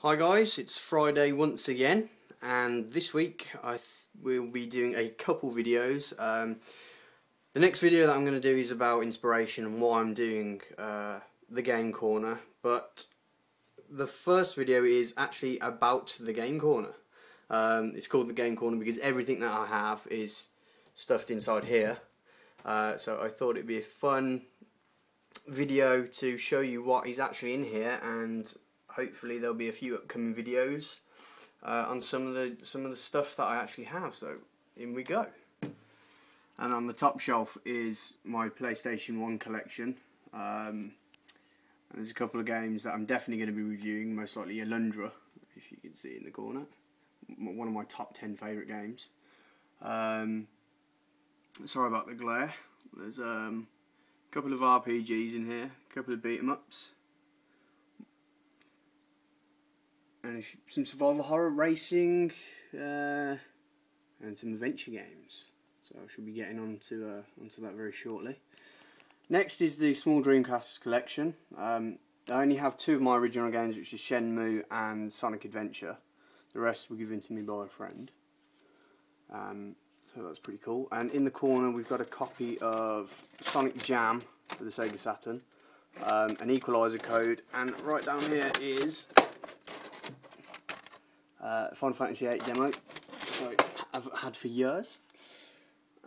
Hi guys, it's Friday once again, and this week we'll be doing a couple videos. The next video that I'm going to do is about inspiration and why I'm doing the Game Corner, but the first video is actually about the Game Corner. It's called the Game Corner because everything that I have is stuffed inside here, so I thought it'd be a fun video to show you what is actually in here, and hopefully there'll be a few upcoming videos on some of the stuff that I actually have. So in we go. And on the top shelf is my PlayStation 1 collection. And there's a couple of games that I'm definitely going to be reviewing, most likely Alundra, if you can see it in the corner. One of my top 10 favourite games. Sorry about the glare. There's a couple of RPGs in here, a couple of beat-em-ups. And some survival horror racing, and some adventure games. So I shall be getting onto that very shortly. Next is the small Dreamcast collection. I only have two of my original games, which is Shenmue and Sonic Adventure. The rest were given to me by a friend. So that's pretty cool. And in the corner we've got a copy of Sonic Jam for the Sega Saturn, an equalizer code, and right down here is Final Fantasy VIII demo, which I've had for years.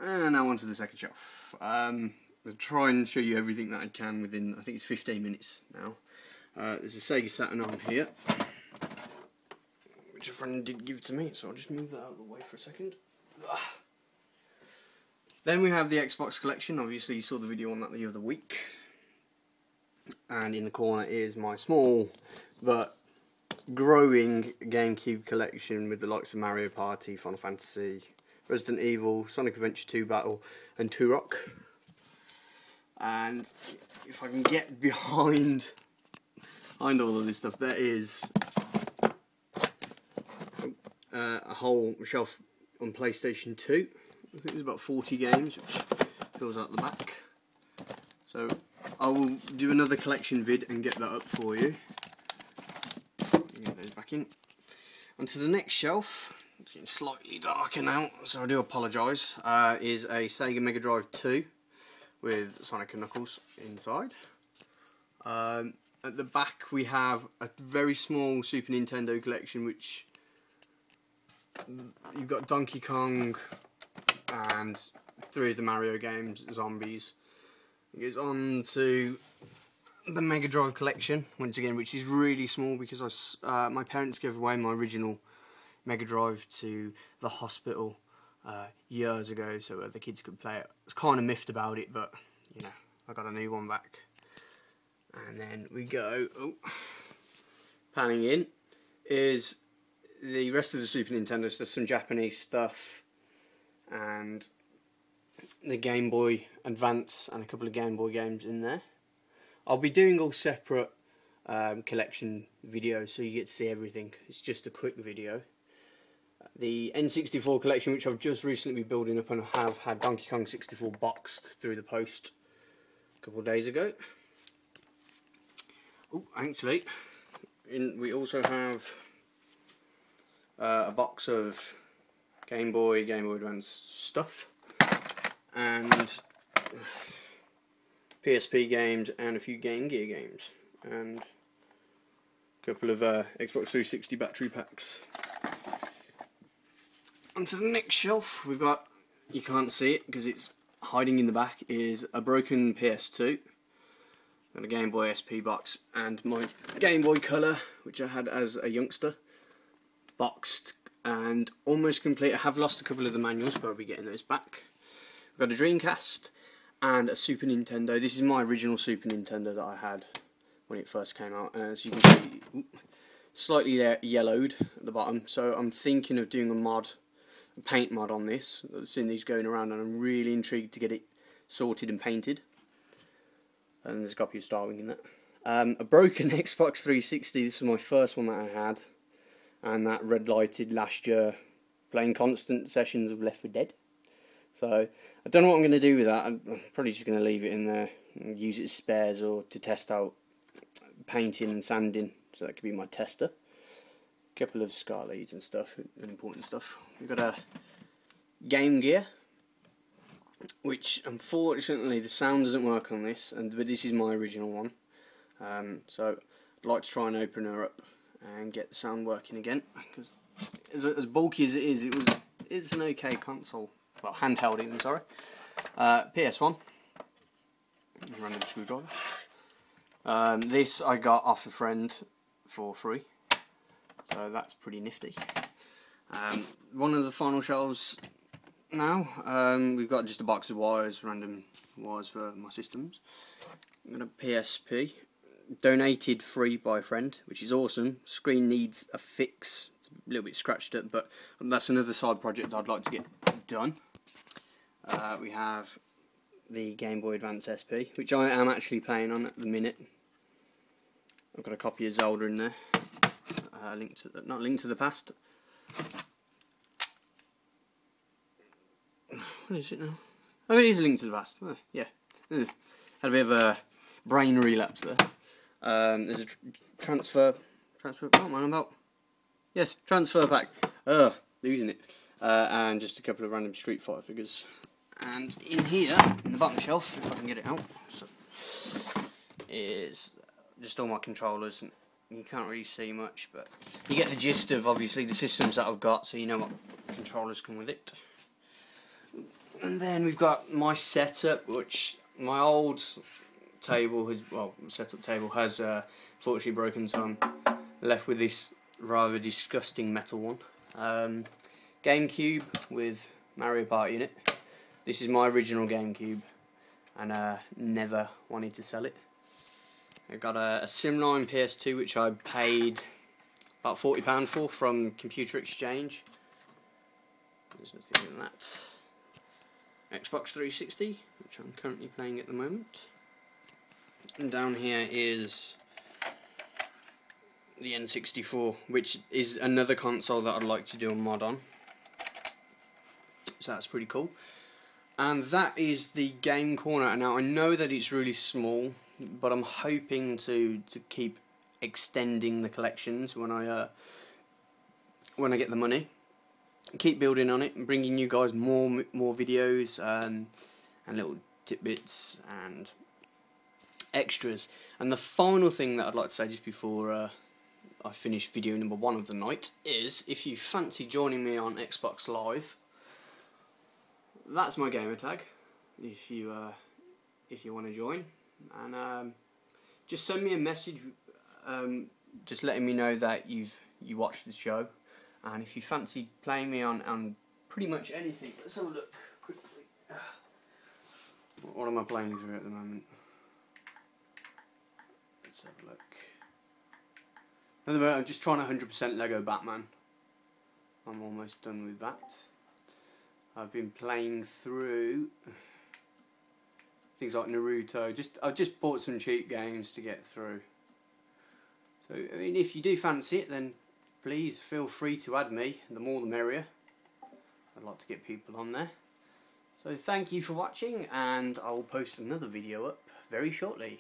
And now onto the second shelf. I'll try and show you everything that I can within, I think it's 15 minutes now. There's a Sega Saturn on here, which a friend did give to me, so I'll just move that out of the way for a second. Then we have the Xbox collection. Obviously you saw the video on that the other week. And in the corner is my small but growing GameCube collection with the likes of Mario Party, Final Fantasy, Resident Evil, Sonic Adventure 2 Battle, and Turok. And if I can get behind all of this stuff, there is a whole shelf on PlayStation 2. I think there's about 40 games, which fills out the back. So I will do another collection vid and get that up for you. Get those back in. Onto the next shelf. It's getting slightly darker now, so I do apologise. Is a Sega Mega Drive 2 with Sonic and Knuckles inside. At the back we have a very small Super Nintendo collection, which you've got Donkey Kong and 3 of the Mario games, Zombies. It goes on to the Mega Drive collection once again, which is really small because my parents gave away my original Mega Drive to the hospital years ago, so the kids could play it. I was kind of miffed about it, but you know, I got a new one back. And then we go, panning in is the rest of the Super Nintendo stuff, some Japanese stuff, and the Game Boy Advance and a couple of Game Boy games in there. I'll be doing all separate collection videos, so you get to see everything. It's just a quick video. The N64 collection, which I've just recently been building up, and have had Donkey Kong 64 boxed through the post a couple of days ago. Oh, actually, we also have a box of Game Boy Advance stuff, and PSP games, and a few Game Gear games, and a couple of Xbox 360 battery packs. Onto the next shelf, we've got, you can't see it because it's hiding in the back, is a broken PS2, and a Game Boy SP box, and my Game Boy Color, which I had as a youngster, boxed and almost complete. I have lost a couple of the manuals, but I'll be getting those back. We've got a Dreamcast and a Super Nintendo. This is my original Super Nintendo that I had when it first came out. As you can see, slightly yellowed at the bottom. So I'm thinking of doing a paint mod on this. I've seen these going around, and I'm really intrigued to get it sorted and painted. And there's a copy of Starwing in that. A broken Xbox 360. This was my first one that I had, and that red lighted last year playing constant sessions of Left 4 Dead. So I don't know what I'm going to do with that. I'm probably just going to leave it in there and use it as spares, or to test out painting and sanding. So that could be my tester. couple of SCAR leads and stuff, and important stuff. We've got a Game Gear, which unfortunately the sound doesn't work on this, but this is my original one. So I'd like to try and open her up and get the sound working again, because as bulky as it is, it's an okay console. Well, handheld even, sorry. PS1, random screwdriver. This I got off a friend for free, so that's pretty nifty. One of the final shelves now, we've got just a box of wires, random wires for my systems. I've got a PSP, donated free by a friend, which is awesome. Screen needs a fix, it's a little bit scratched up, but that's another side project I'd like to get done. We have the Game Boy Advance SP, which I am actually playing on at the minute. I've got a copy of Zelda in there, not Link to the Past. What is it now? Oh, it is Link to the Past. Oh, yeah, had a bit of a brain relapse there. There's a transfer. What am I on about? Yes, transfer pack. Losing it. And just a couple of random Street Fighter figures. And in here, in the bottom shelf, if I can get it out, is just all my controllers. And you can't really see much, but you get the gist of obviously the systems that I've got, so you know what controllers come with it. And then we've got my setup, which my old table has, well, setup table has unfortunately broken, so I'm left with this rather disgusting metal one. GameCube with Mario Party in it. This is my original GameCube, and never wanted to sell it. I've got a Simline PS2, which I paid about £40 for from Computer Exchange. There's nothing in that. Xbox 360, which I'm currently playing at the moment. And down here is the N64, which is another console that I'd like to do a mod on. So that's pretty cool. And that is the Game Corner. Now I know that it's really small, but I'm hoping to keep extending the collections when I get the money. Keep building on it and bringing you guys more videos and little tidbits and extras. And the final thing that I'd like to say just before I finish video number 1 of the night is, if you fancy joining me on Xbox Live, that's my gamer tag. If you want to join, and just send me a message, just letting me know that you watched the show, and if you fancy playing me on pretty much anything. Let's have a look quickly. What am I playing through at the moment? Let's have a look. At the moment, I'm just trying 100% Lego Batman. I'm almost done with that. I've been playing through things like Naruto. I've just bought some cheap games to get through. So I mean, if you do fancy it, then please feel free to add me. The more the merrier. I'd like to get people on there. So thank you for watching, and I will post another video up very shortly.